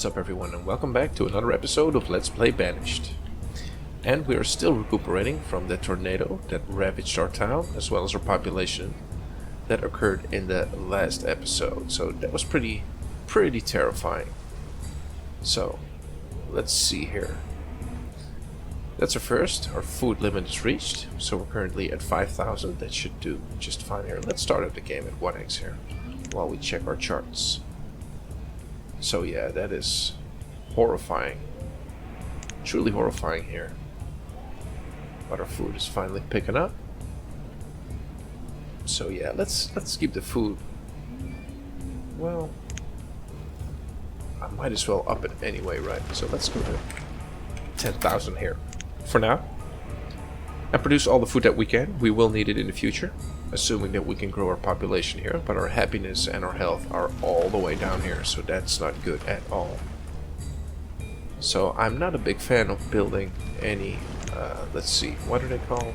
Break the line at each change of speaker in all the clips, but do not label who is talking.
What's up everyone, and welcome back to another episode of Let's Play Banished. And we are still recuperating from the tornado that ravaged our town, as well as our population that occurred in the last episode. So that was pretty terrifying. So, let's see here. That's our first. Our food limit is reached, so we're currently at 5,000. That should do just fine here. Let's start up the game at 1x here, while we check our charts. So yeah, that is horrifying. Truly horrifying here. But our food is finally picking up. So yeah, let's keep the food. Well, I might as well up it anyway, right? So let's go to 10,000 here for now. And produce all the food that we can. We will need it in the future, assuming that we can grow our population here, but our happiness and our health are all the way down here, so that's not good at all. So I'm not a big fan of building any, let's see, what are they called?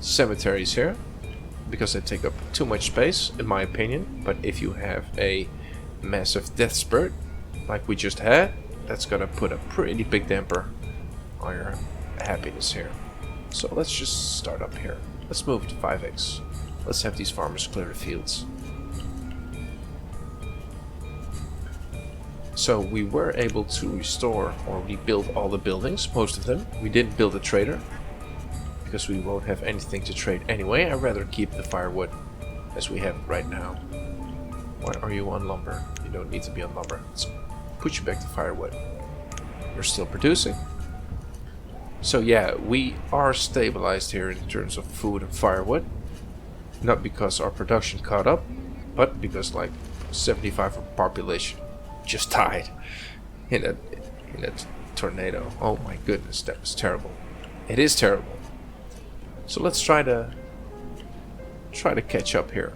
Cemeteries here, because they take up too much space, in my opinion. But if you have a massive death spurt, like we just had, that's gonna put a pretty big damper on your happiness here. So let's just start up here. Let's move to 5x. Let's have these farmers clear the fields. So we were able to restore or rebuild all the buildings, most of them. We didn't build a trader, because we won't have anything to trade anyway. I'd rather keep the firewood as we have it right now. Why are you on lumber? You don't need to be on lumber. Let's put you back to firewood. You're still producing. So yeah, we are stabilized here in terms of food and firewood. Not because our production caught up, but because like 75% of our population just died in that tornado. Oh my goodness, that was terrible. It is terrible. So let's try to catch up here.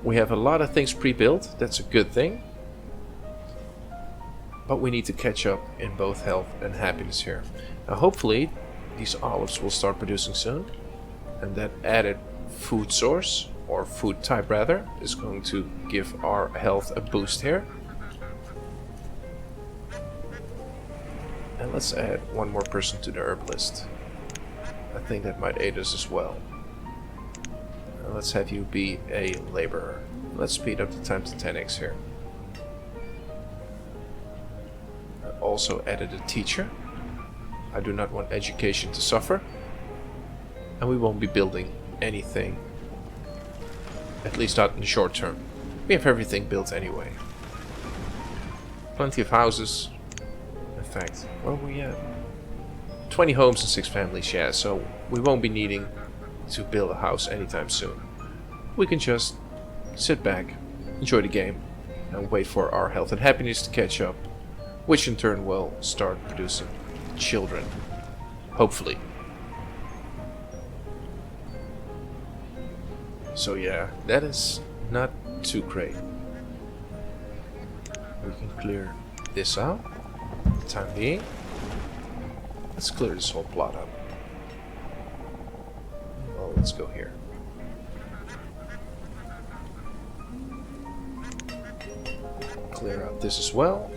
We have a lot of things pre-built. That's a good thing. But we need to catch up in both health and happiness here. Now hopefully these olives will start producing soon, and that added food source, or food type rather, is going to give our health a boost here. And let's add one more person to the herb list. I think that might aid us as well. Now let's have you be a laborer. Let's speed up the time to 10x here. Also added a teacher. I do not want education to suffer, and we won't be building anything, at least not in the short term. We have everything built anyway. Plenty of houses. In fact, where are we at? 20 homes and 6 families, yeah, so we won't be needing to build a house anytime soon. We can just sit back, enjoy the game, and wait for our health and happiness to catch up, which in turn will start producing children, hopefully. So yeah, that is not too great. We can clear this out for the time being. Let's clear this whole plot up. Well, let's go here. Clear out this as well.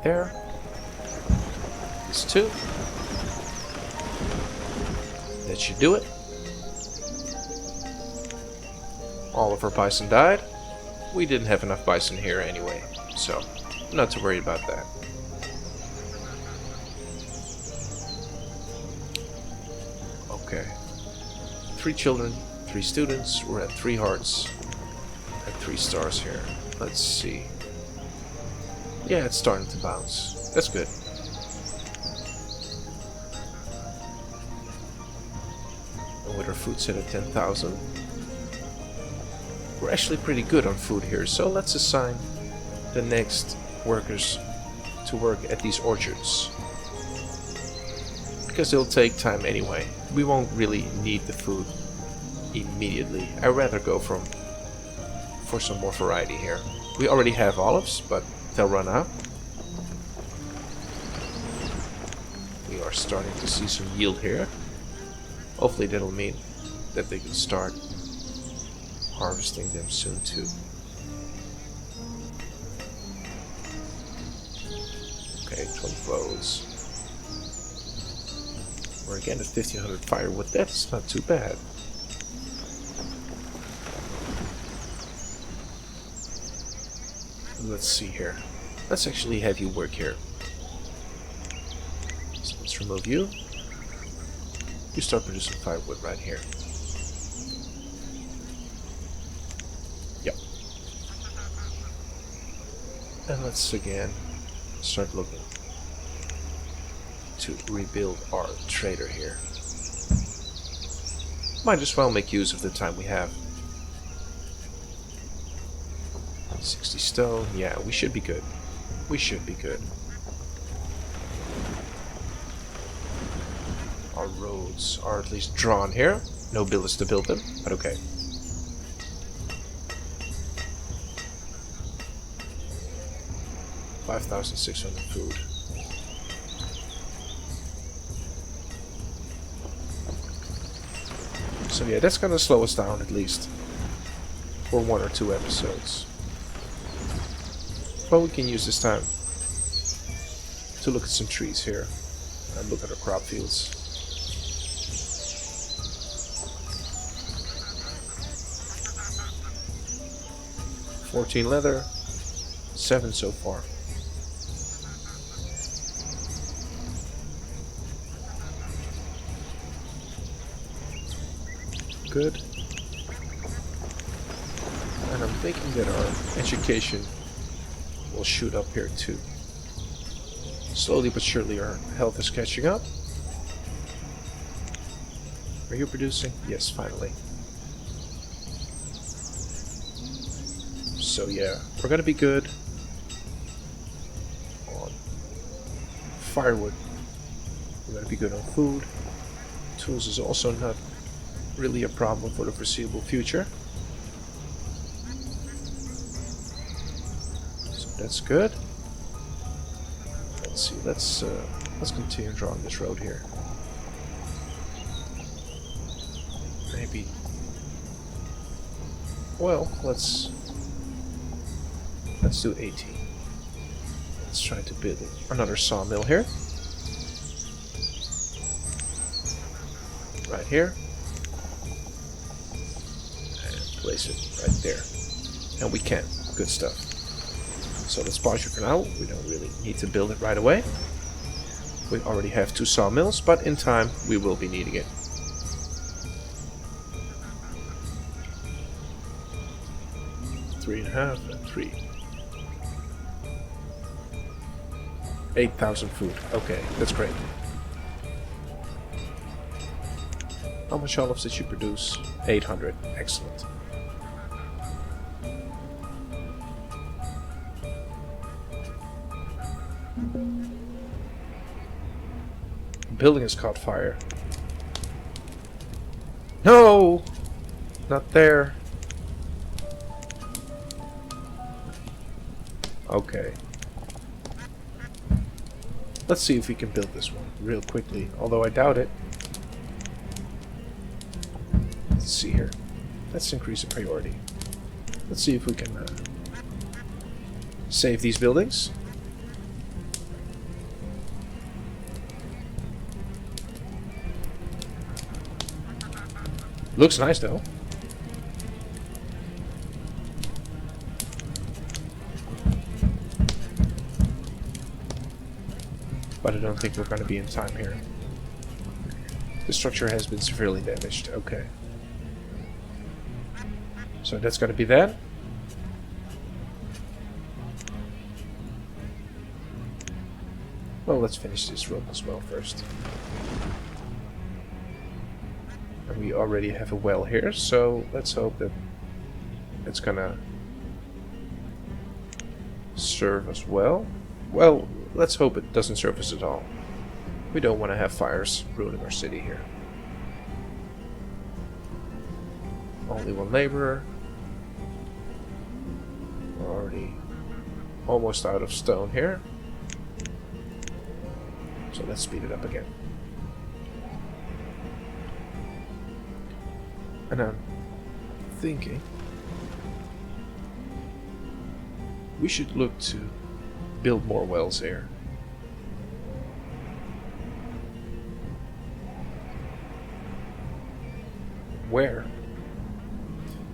There. This too. That should do it. All of our bison died. We didn't have enough bison here anyway, so not to worry about that. Okay. 3 children, 3 students. We're at 3 hearts and 3 stars here. Let's see. Yeah, it's starting to bounce. That's good. And with our food set at 10,000, we're actually pretty good on food here. So let's assign the next workers to work at these orchards, because it'll take time anyway. We won't really need the food immediately. I'd rather go for some more variety here. We already have olives, but they'll run out. We are starting to see some yield here. Hopefully that'll mean that they can start harvesting them soon too. Okay, 20 flows. We're again at 1500 firewood. That's not too bad. Let's see here. Let's actually have you work here. So let's remove you. You start producing firewood right here. Yep. And let's again start looking to rebuild our trader here. Might as well make use of the time we have. 60 stone. Yeah, we should be good. We should be good. Our roads are at least drawn here. No builders to build them, but okay. $5,600 food. So yeah, that's gonna slow us down at least for 1 or 2 episodes. But we can use this time to look at some trees here and look at our crop fields. 14 leather, 7 so far. Good. And I'm thinking that our education will shoot up here too. Slowly but surely our health is catching up. Are you producing? Yes, finally. So yeah, we're gonna be good on firewood. We're gonna be good on food. Tools is also not really a problem for the foreseeable future. So that's good. Let's see. Let's continue drawing this road here. Maybe. Well, let's do 18. Let's try to build another sawmill here. Right here. Place it right there. And we can. Good stuff. So let's pause you for now. We don't really need to build it right away. We already have 2 sawmills, but in time we will be needing it. Three and a half and 3. 8,000 food. Okay, that's great. How much olives did you produce? 800. Excellent. Building has caught fire. No! Not there. Okay. Let's see if we can build this one real quickly, although I doubt it. Let's see here. Let's increase the priority. Let's see if we can save these buildings. Looks nice though. But I don't think we're going to be in time here. The structure has been severely damaged. Okay. So that's going to be that. Well, let's finish this room as well first. And we already have a well here, so let's hope that it's gonna serve us well. Well, let's hope it doesn't serve us at all. We don't want to have fires ruining our city here. Only 1 laborer. We're already almost out of stone here. So let's speed it up again. And I'm thinking we should look to build more wells here. Where?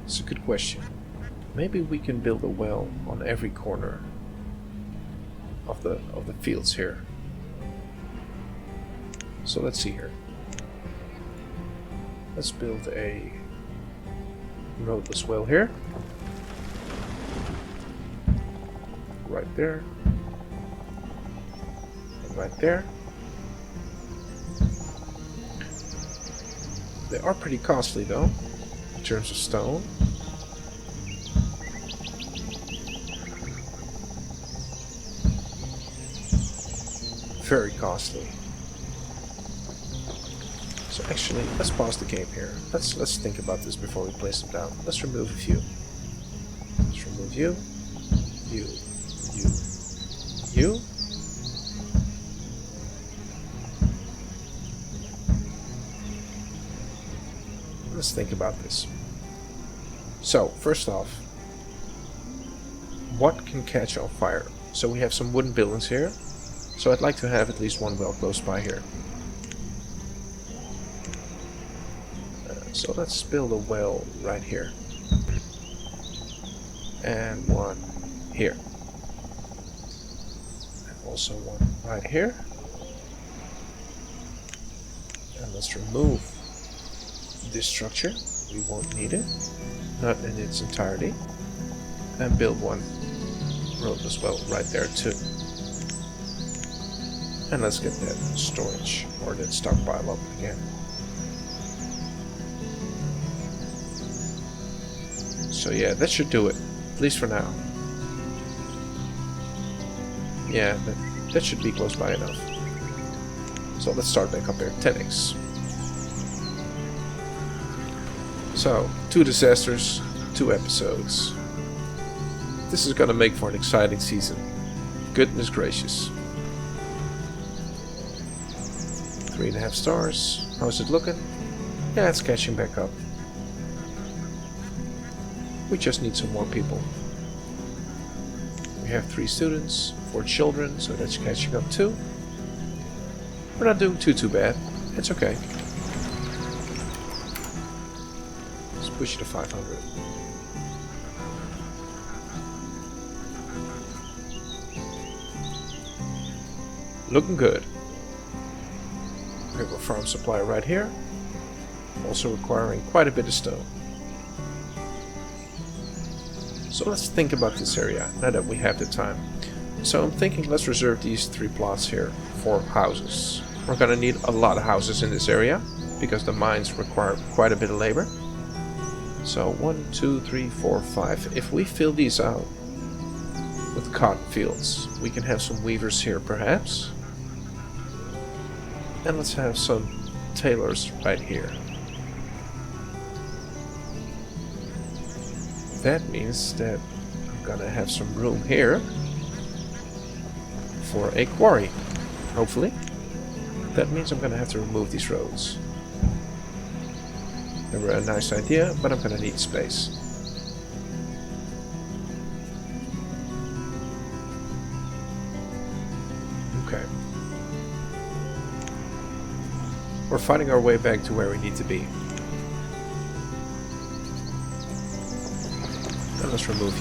It's a good question. Maybe we can build a well on every corner of the fields here. So let's see here. Let's build a roadless well here. Right there. And right there. They are pretty costly though, in terms of stone. Very costly. So actually, let's pause the game here. Let's think about this before we place them down. Let's remove a few. Let's remove you. You. Let's think about this. So, first off, what can catch on fire? So we have some wooden buildings here. So I'd like to have at least one well close by here. So let's build a well right here. And one here. And also one right here. And let's remove this structure. We won't need it. Not in its entirety. And build one roadless well right there too. And let's get that storage or that stockpile up again. So yeah, that should do it, at least for now. Yeah, that should be close by enough. So let's start back up here, 10x. So, 2 disasters, 2 episodes. This is gonna make for an exciting season. Goodness gracious. 3.5 stars. How's it looking? Yeah, it's catching back up. We just need some more people. We have 3 students, 4 children, so that's catching up too. We're not doing too bad. It's okay. Let's push it to 500. Looking good. We have a farm supply right here, also requiring quite a bit of stone. So let's think about this area, now that we have the time. So I'm thinking let's reserve these 3 plots here for houses. We're gonna need a lot of houses in this area, because the mines require quite a bit of labor. So 1, 2, 3, 4, 5. If we fill these out with cotton fields, we can have some weavers here perhaps. And let's have some tailors right here. That means that I'm gonna have some room here for a quarry, hopefully. That means I'm gonna have to remove these roads. They were a nice idea, but I'm gonna need space. Okay. We're fighting our way back to where we need to be. And let's remove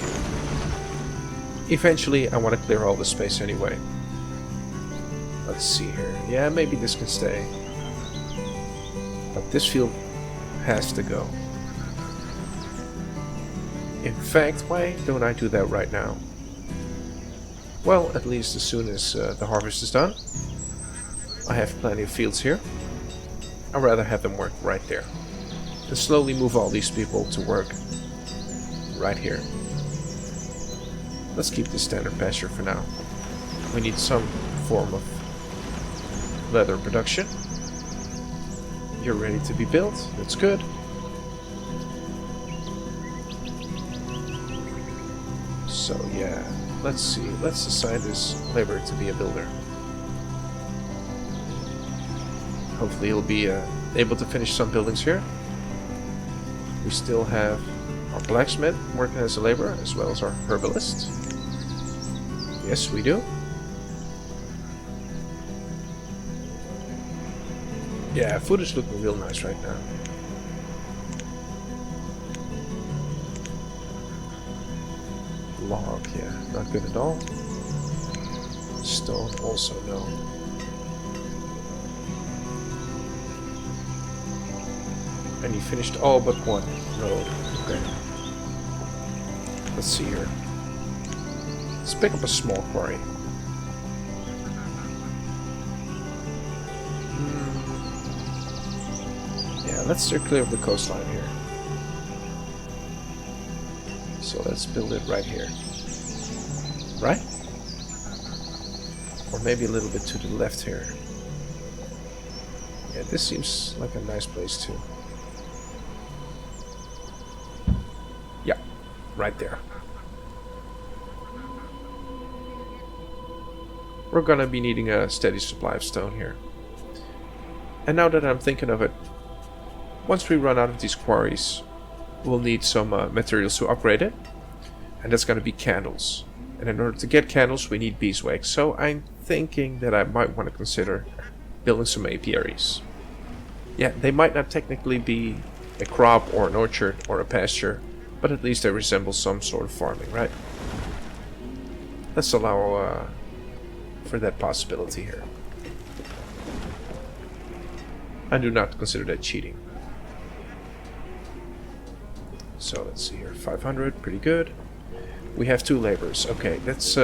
you. Eventually, I want to clear all the space anyway. Let's see here. Yeah, maybe this can stay. But this field has to go. In fact, why don't I do that right now? Well, at least as soon as the harvest is done. I have plenty of fields here. I'd rather have them work right there. And slowly move all these people to work right here. Let's keep this standard pasture for now. We need some form of leather production. You're ready to be built. That's good. So yeah, let's see. Let's assign this labor to be a builder. Hopefully he'll be able to finish some buildings here. We still have our blacksmith working as a laborer, as well as our herbalist. Yes, we do. Yeah, food is looking real nice right now. Log, yeah, not good at all. Stone, also no. And you finished all but one road. Okay. Let's see here. Let's pick up a small quarry. Yeah, let's steer clear of the coastline here. So let's build it right here. Right? Or maybe a little bit to the left here. Yeah, this seems like a nice place too. Yeah, right there. We're gonna be needing a steady supply of stone here. And now that I'm thinking of it, once we run out of these quarries, we'll need some materials to upgrade it. And that's gonna be candles. And in order to get candles, we need beeswax. So I'm thinking that I might want to consider building some apiaries. Yeah, they might not technically be a crop or an orchard or a pasture, but at least they resemble some sort of farming, right? Let's allow for that possibility here. I do not consider that cheating. So let's see here, 500, pretty good. We have 2 laborers. Okay, that's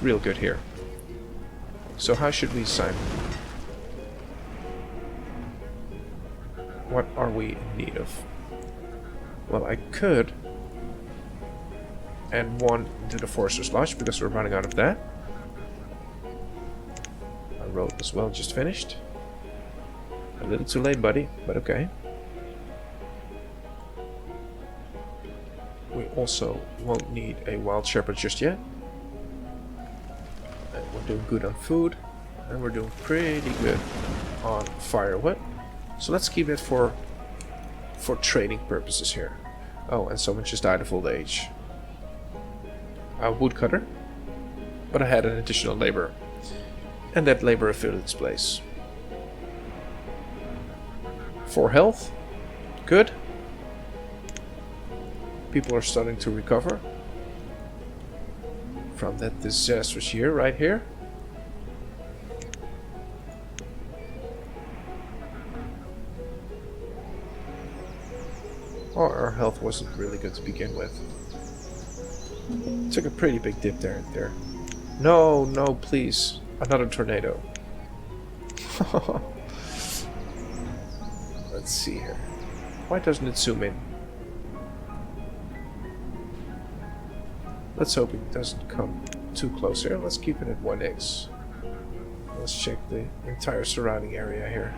real good here. So how should we sign? What are we in need of? Well, I could add 1 into the Forester's Lodge because we're running out of that. Our road as well just finished. A little too late, buddy, but okay. We also won't need a wild shepherd just yet. And we're doing good on food. And we're doing pretty good on firewood. So let's keep it for trading purposes here. Oh, and someone just died of old age. A woodcutter. But I had an additional laborer. And that laborer filled its place. 4 health. Good. People are starting to recover from that disastrous year right here. Oh, our health wasn't really good to begin with. Took a pretty big dip there. No, no, please. Another tornado. Let's see here. Why doesn't it zoom in? Let's hope it doesn't come too close here. Let's keep it at 1x. Let's check the entire surrounding area here.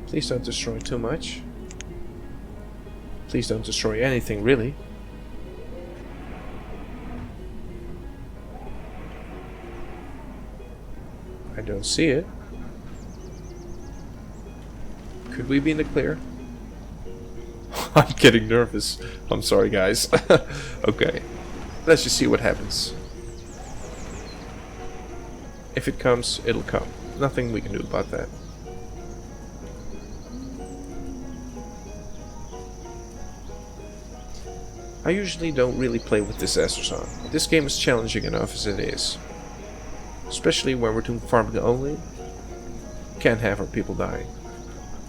Please don't destroy too much. Please don't destroy anything, really. I don't see it. Could we be in the clear? I'm getting nervous. I'm sorry, guys. Okay. Let's just see what happens. If it comes, it'll come. Nothing we can do about that. I usually don't really play with disasters on. This game is challenging enough as it is. Especially when we're doing farming only. Can't have our people dying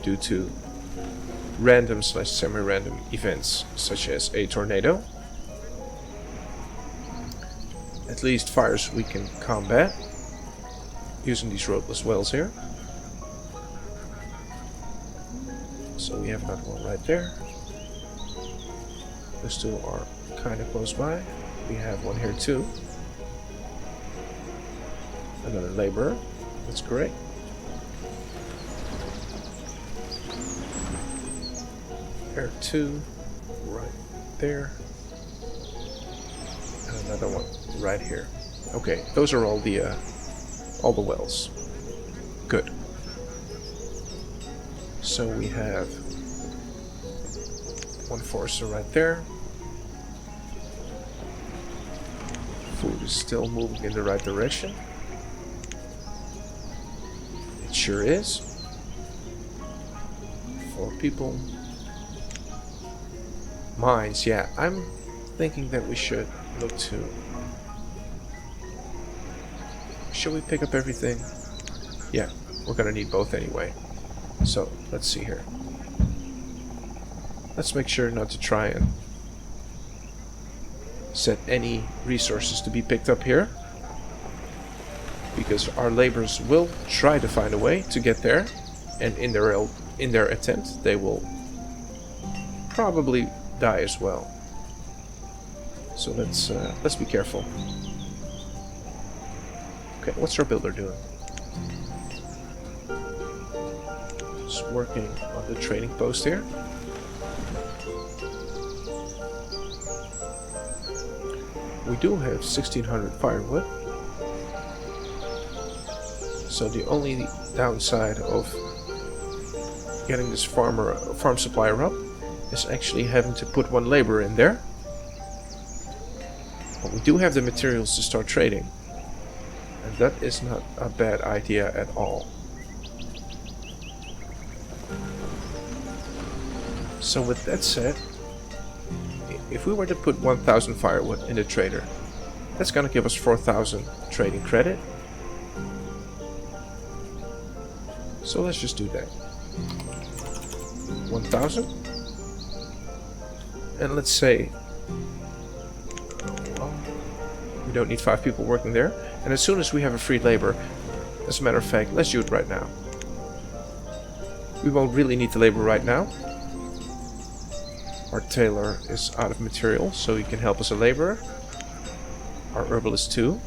due to random / semi-random events such as a tornado. At least fires we can combat using these roadless wells here. So we have another one right there. Those 2 are kind of close by. We have one here too. Another laborer. That's great. There are 2 right there. And another one right here. Okay, those are all the wells. Good. So we have one forester right there. Food is still moving in the right direction. It sure is. 4 people. Mines, yeah. I'm thinking that we should look to... Should we pick up everything? Yeah, we're gonna need both anyway. So, let's see here. Let's make sure not to try and set any resources to be picked up here, because our laborers will try to find a way to get there, and in their attempt they will probably die as well. So let's be careful. Okay, what's our builder doing? Just working on the trading post here. We do have 1600 firewood. So the only downside of getting this farm supplier up is actually having to put one laborer in there. But we do have the materials to start trading. And that is not a bad idea at all. So with that said, if we were to put 1000 firewood in the trader, that's gonna give us 4000 trading credit. So let's just do that. 1000. And let's say, well, we don't need 5 people working there. And as soon as we have a free labor, as a matter of fact, let's do it right now. We won't really need the labor right now. Our tailor is out of material, so he can help us a laborer. Our herbalist too.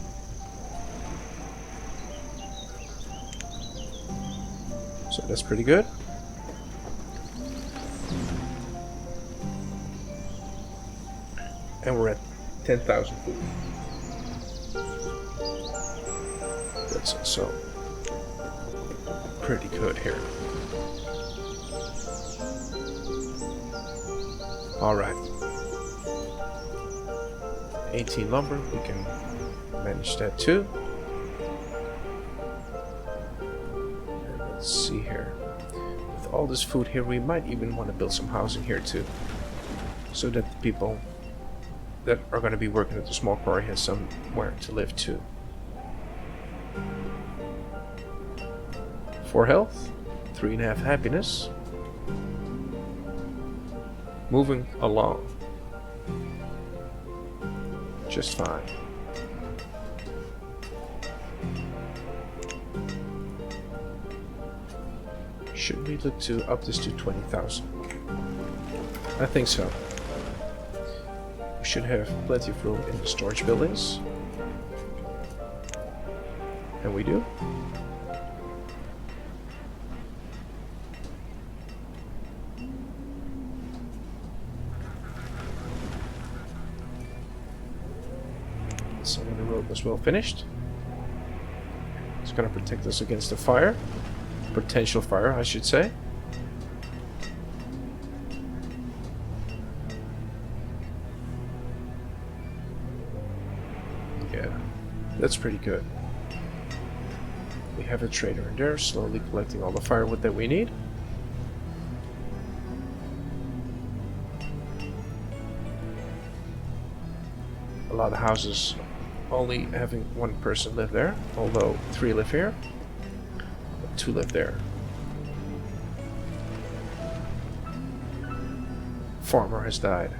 So that's pretty good. And we're at 10,000 food. That's also pretty good here. Alright. 18 lumber, we can manage that too. And let's see here. With all this food here, we might even want to build some housing here too. So that the people that are going to be working at the small quarry has somewhere to live too. 4 health, 3.5 happiness. Moving along. Just fine. Should we look to up this to 20,000? I think so. We should have plenty of room in the storage buildings. And we do. Some of the road was well finished. It's going to protect us against the fire. Potential fire, I should say. Yeah, that's pretty good. We have a trader in there, slowly collecting all the firewood that we need. A lot of houses only having 1 person live there, although 3 live here, but 2 live there. Farmer has died.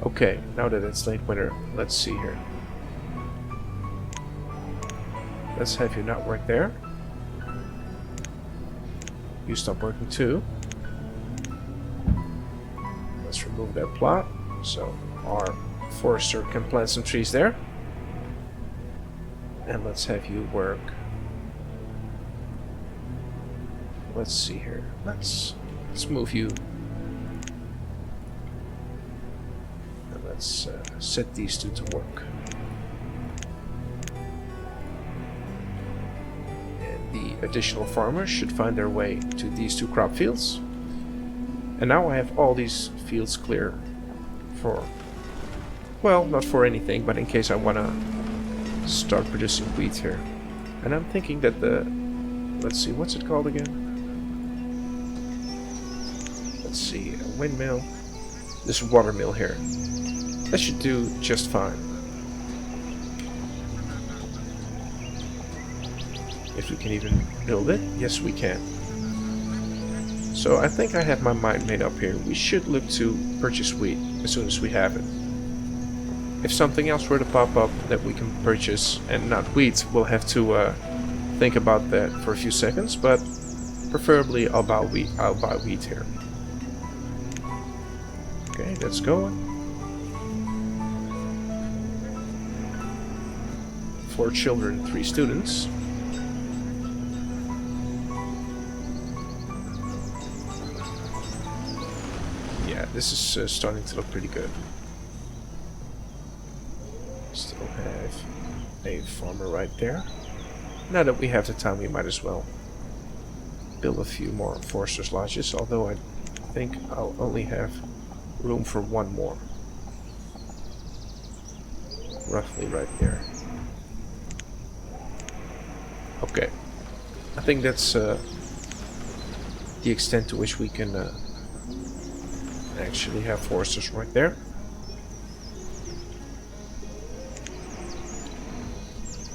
Okay, now that it's late winter, let's see here. Let's have you not work there. You stop working too. Let's remove that plot, so our forester can plant some trees there. And let's have you work. Let's see here. Let's move you. And let's set these 2 to work. And the additional farmers should find their way to these 2 crop fields. And now I have all these fields clear for, well, not for anything, but in case I want to start producing wheat here. And I'm thinking that let's see, what's it called again? Let's see, a windmill. This water mill here. That should do just fine. If we can even build it. Yes, we can. So I think I have my mind made up here. We should look to purchase wheat as soon as we have it. If something else were to pop up that we can purchase and not wheat, we'll have to think about that for a few seconds, but preferably I'll buy wheat here. Okay, let's go. 4 children, 3 students. Yeah, this is starting to look pretty good. Still have a farmer right there. Now that we have the time, we might as well build a few more foresters' lodges, although I think I'll only have room for 1 more. Roughly right there. Okay. I think that's the extent to which we can actually have foresters right there.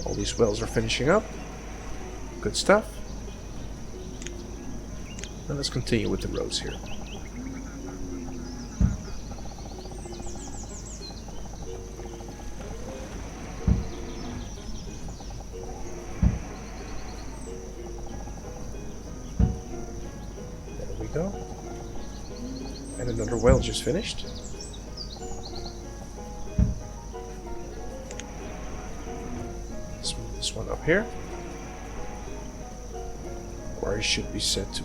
All these wells are finishing up. Good stuff. And let's continue with the roads here. There we go. And another well just finished. This one up here. Quarry should be set to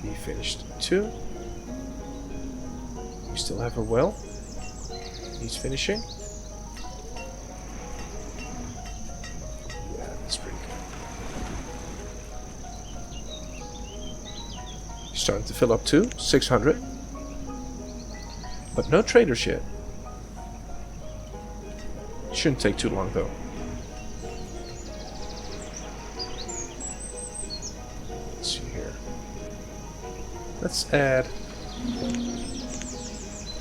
be finished too. We still have a well. Needs finishing. Yeah, that's pretty good. Starting to fill up too. 600. But no traders yet. Shouldn't take too long though. Let's see here. Let's add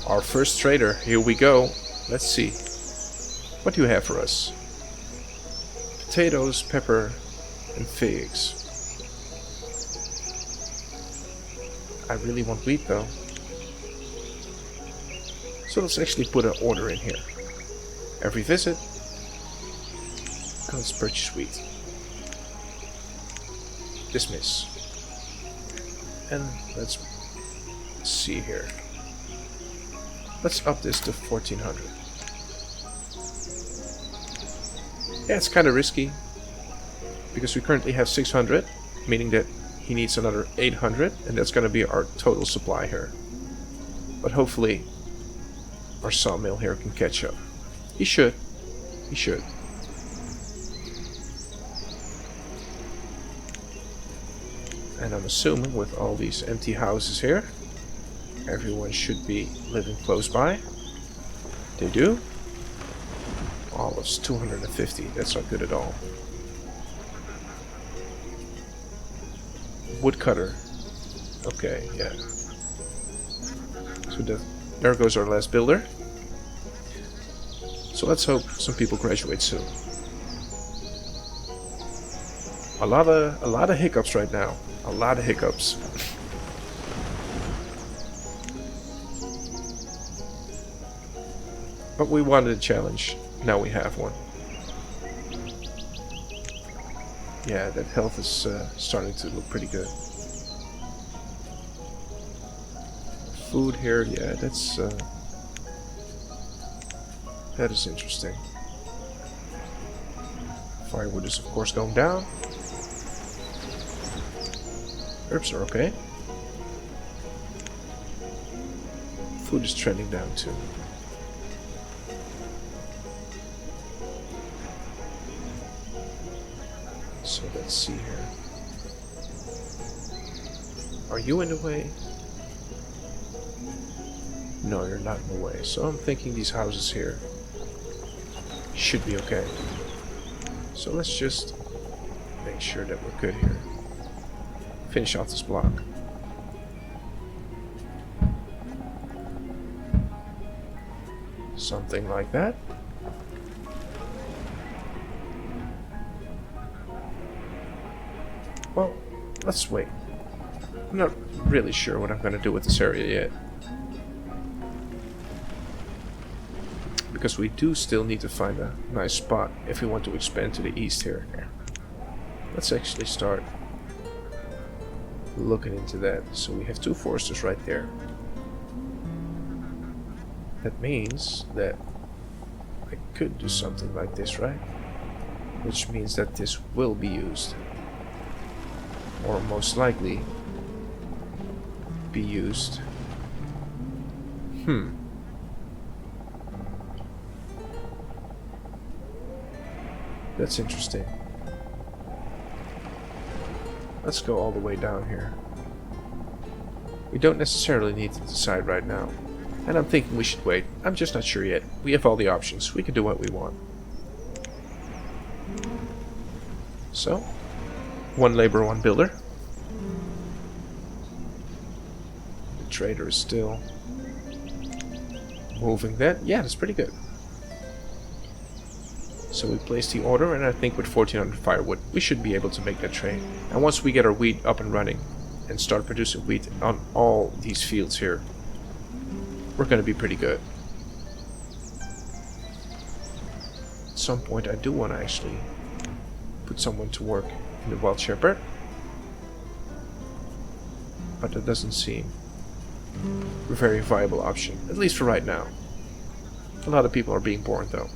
our first trader. Here we go. Let's see. What do you have for us? Potatoes, pepper, and figs. I really want wheat though. So let's actually put an order in here. Every visit, let's purchase wheat. Dismiss. And let's see here. Let's up this to 1400. Yeah, it's kind of risky because we currently have 600, meaning that he needs another 800, and that's going to be our total supply here. But hopefully our sawmill here can catch up. He should. He should. And I'm assuming with all these empty houses here, everyone should be living close by. They do. Oh, it's 250. That's not good at all. Woodcutter. Okay, yeah. So there goes our last builder. So let's hope some people graduate soon. A lot of hiccups right now. A lot of hiccups. But we wanted a challenge. Now we have one. Yeah, that health is starting to look pretty good. Food here, yeah, that's that is interesting. Firewood is of course going down. Herbs are okay. Food is trending down too. So let's see here. Are you in the way? No, you're not in the way. So I'm thinking these houses here should be okay. So let's just make sure that we're good here. Finish off this block. Something like that. Well, let's wait. I'm not really sure what I'm going to do with this area yet. Because we do still need to find a nice spot if we want to expand to the east here. Let's actually start looking into that. So we have 2 foresters right there. That means that I could do something like this, right? Which means that this will be used. Or most likely be used. That's interesting. Let's go all the way down here. We don't necessarily need to decide right now. And I'm thinking we should wait. I'm just not sure yet. We have all the options. We can do what we want. So, 1 laborer, 1 builder. The trader is still moving that. Yeah, that's pretty good. So we place the order, and I think with 1400 firewood, we should be able to make that trade. And once we get our wheat up and running and start producing wheat on all these fields here, we're going to be pretty good. At some point, I do want to actually put someone to work in the wild shepherd, but that doesn't seem a very viable option, at least for right now. A lot of people are being born, though.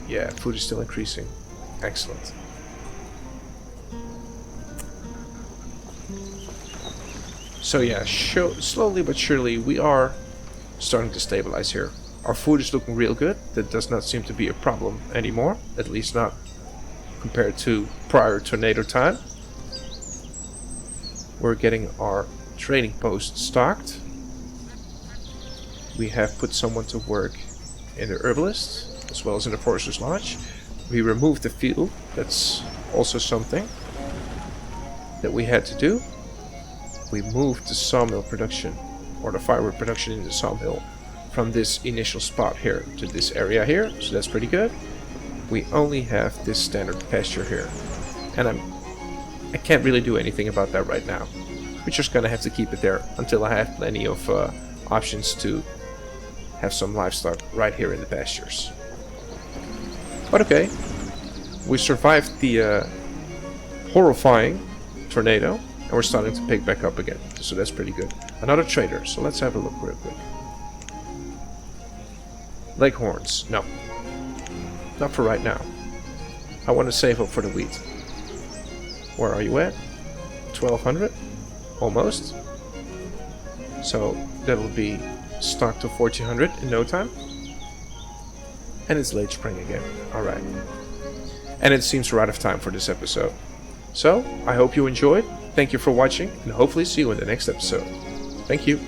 Yeah, food is still increasing. Excellent. So yeah, slowly but surely we are starting to stabilize here. Our food is looking real good. That does not seem to be a problem anymore, at least not compared to prior tornado time. We're getting our trading post stocked. We have put someone to work in the herbalist as well as in the forester's lodge. We removed the field. That's also something that we had to do. We moved the sawmill production, or the firewood production in the sawmill, from this initial spot here to this area here, so that's pretty good. We only have this standard pasture here, and I can't really do anything about that right now. We're just gonna have to keep it there until I have plenty of options to have some livestock right here in the pastures. But okay, we survived the horrifying tornado, and we're starting to pick back up again, so that's pretty good. Another trader, so let's have a look real quick. Leghorns, no. Not for right now. I want to save up for the wheat. Where are you at? 1200? Almost. So that will be stocked to 1400 in no time. And it's late spring again. Alright. And it seems we're out of time for this episode. So, I hope you enjoyed. Thank you for watching, and hopefully see you in the next episode. Thank you.